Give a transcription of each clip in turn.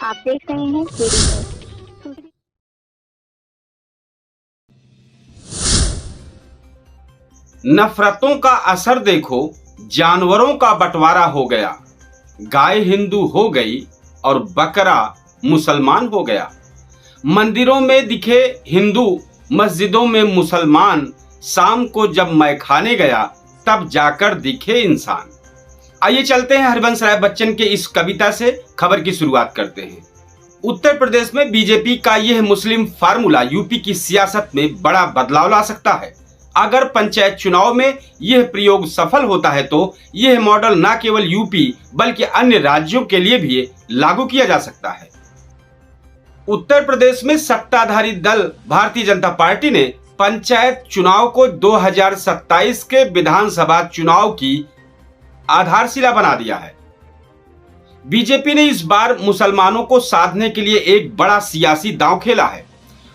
आप देख रहे हैं केडी न्यूज़। नफरतों का असर देखो, जानवरों का बंटवारा हो गया। गाय हिंदू हो गई और बकरा मुसलमान हो गया। मंदिरों में दिखे हिंदू, मस्जिदों में मुसलमान। शाम को जब मैं खाने गया तब जाकर दिखे इंसान। आइए चलते हैं हरिवंश राय बच्चन के इस कविता से खबर की शुरुआत करते हैं। उत्तर प्रदेश में बीजेपी का यह मुस्लिम फार्मूला यूपी की सियासत में बड़ा बदलाव ला सकता है। अगर पंचायत चुनाव में यह प्रयोग सफल होता है तो यह मॉडल न केवल यूपी बल्कि अन्य राज्यों के लिए भी लागू किया जा सकता है। उत्तर प्रदेश में सत्ताधारी दल भारतीय जनता पार्टी ने पंचायत चुनाव को 2027 के विधानसभा चुनाव की आधारशिला बना दिया है। बीजेपी ने इस बार मुसलमानों को साधने के लिए एक बड़ा सियासी दांव खेला है।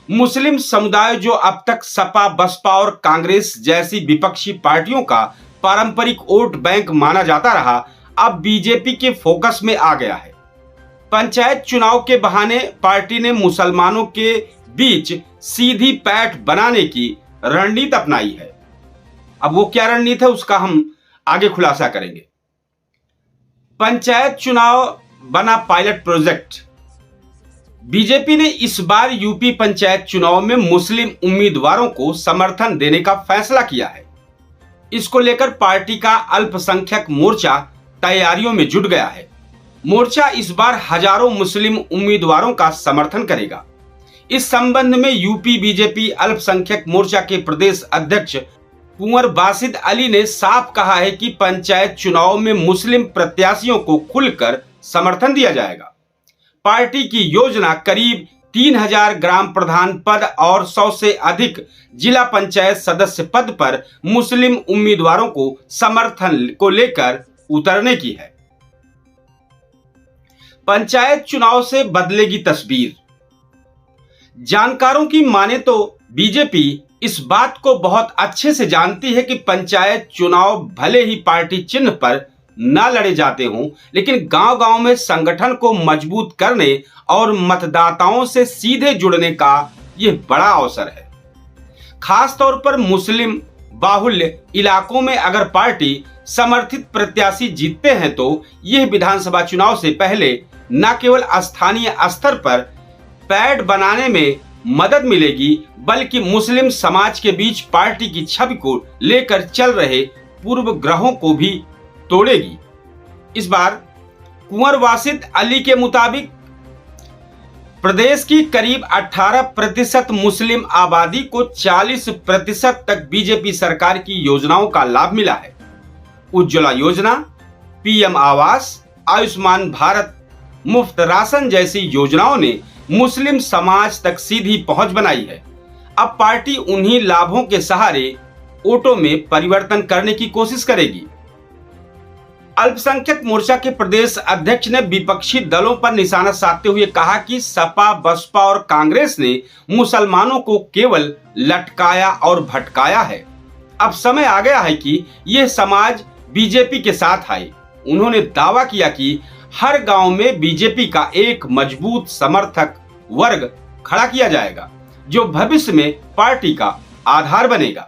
मुस्लिम समुदाय जो अब तक सपा, बसपा और कांग्रेस जैसी विपक्षी पार्टियों का पारंपरिक वोट बैंक माना जाता रहा, अब बीजेपी के फोकस में आ गया है। पंचायत चुनाव के बहाने पार्टी ने मुसलमानों के बीच सीधी पैठ बनाने की रणनीति अपनाई है। अब वो क्या रणनीति है उसका हम आगे खुलासा करेंगे। पंचायत चुनाव बना पायलट प्रोजेक्ट। बीजेपी ने इस बार यूपी पंचायत चुनाव में मुस्लिम उम्मीदवारों को समर्थन देने का फैसला किया है। इसको लेकर पार्टी का अल्पसंख्यक मोर्चा तैयारियों में जुट गया है। मोर्चा इस बार हजारों मुस्लिम उम्मीदवारों का समर्थन करेगा। इस संबंध में यूपी बीजेपी अल्पसंख्यक मोर्चा के प्रदेश अध्यक्ष कुंवर बासिद अली ने साफ कहा है कि पंचायत चुनाव में मुस्लिम प्रत्याशियों को खुलकर समर्थन दिया जाएगा। पार्टी की योजना करीब 3000 ग्राम प्रधान पद और 100 से अधिक जिला पंचायत सदस्य पद पर मुस्लिम उम्मीदवारों को समर्थन को लेकर उतरने की है। पंचायत चुनाव से बदलेगी तस्वीर। जानकारों की माने तो बीजेपी इस बात को बहुत अच्छे से जानती है कि पंचायत चुनाव भले ही पार्टी चिन्ह पर न लड़े जाते हों, लेकिन गांव-गांव में संगठन को मजबूत करने और मतदाताओं से सीधे जुड़ने का यह बड़ा अवसर है। खास तौर पर मुस्लिम बाहुल्य इलाकों में अगर पार्टी समर्थित प्रत्याशी जीतते हैं तो यह विधानसभा चुनाव से पहले न केवल स्थानीय स्तर पर पैठ बनाने में मदद मिलेगी, बल्कि मुस्लिम समाज के बीच पार्टी की छवि को लेकर चल रहे पूर्वग्रहों को भी तोड़ेगी। इस बार कुंवर वासिद अली के मुताबिक प्रदेश की करीब 18% मुस्लिम आबादी को 40% तक बीजेपी सरकार की योजनाओं का लाभ मिला है। उज्ज्वला योजना, पीएम आवास, आयुष्मान भारत, मुफ्त राशन जैसी योजनाओं ने मुस्लिम समाज तक सीधी पहुंच बनाई है। अब पार्टी उन्हीं लाभों के सहारे वोटों में परिवर्तन करने की कोशिश करेगी। अल्पसंख्यक मोर्चा के प्रदेश अध्यक्ष ने विपक्षी दलों पर निशाना साधते हुए कहा कि सपा, बसपा और कांग्रेस ने मुसलमानों को केवल लटकाया और भटकाया है। अब समय आ गया है कि यह समाज बीजेपी के साथ आए। उन्होंने दावा किया कि हर गांव में बीजेपी का एक मजबूत समर्थक वर्ग खड़ा किया जाएगा, जो भविष्य में पार्टी का आधार बनेगा।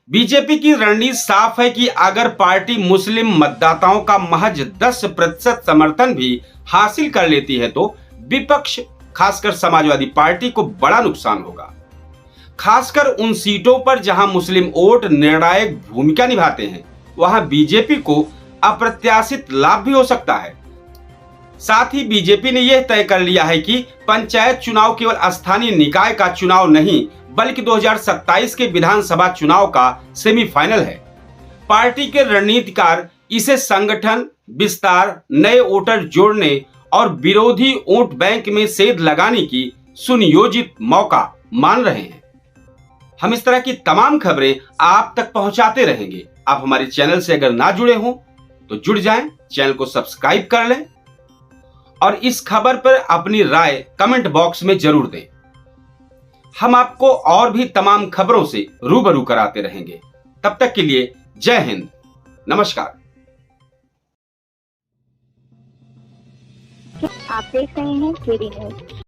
बीजेपी की रणनीति साफ है कि अगर पार्टी मुस्लिम मतदाताओं का महज 10% समर्थन भी हासिल कर लेती है तो विपक्ष, खासकर समाजवादी पार्टी को बड़ा नुकसान होगा। खासकर उन सीटों पर जहां मुस्लिम वोट निर्णायक भूमिका निभाते हैं, वहां बीजेपी को अप्रत्याशित लाभ भी हो सकता है। साथ ही बीजेपी ने यह तय कर लिया है कि पंचायत चुनाव केवल स्थानीय निकाय का चुनाव नहीं, बल्कि 2027 के विधानसभा चुनाव का सेमीफाइनल है। पार्टी के रणनीतिकार इसे संगठन विस्तार, नए वोटर जोड़ने और विरोधी वोट बैंक में सेध लगाने की सुनियोजित मौका मान रहे हैं। हम इस तरह की तमाम खबरें आप तक पहुंचाते रहेंगे। आप हमारे चैनल से अगर ना जुड़े हों तो जुड़ जाएं, चैनल को सब्सक्राइब कर लें और इस खबर पर अपनी राय कमेंट बॉक्स में जरूर दें। हम आपको और भी तमाम खबरों से रूबरू कराते रहेंगे। तब तक के लिए जय हिंद, नमस्कार। आप देख रहे हैं केडी न्यूज।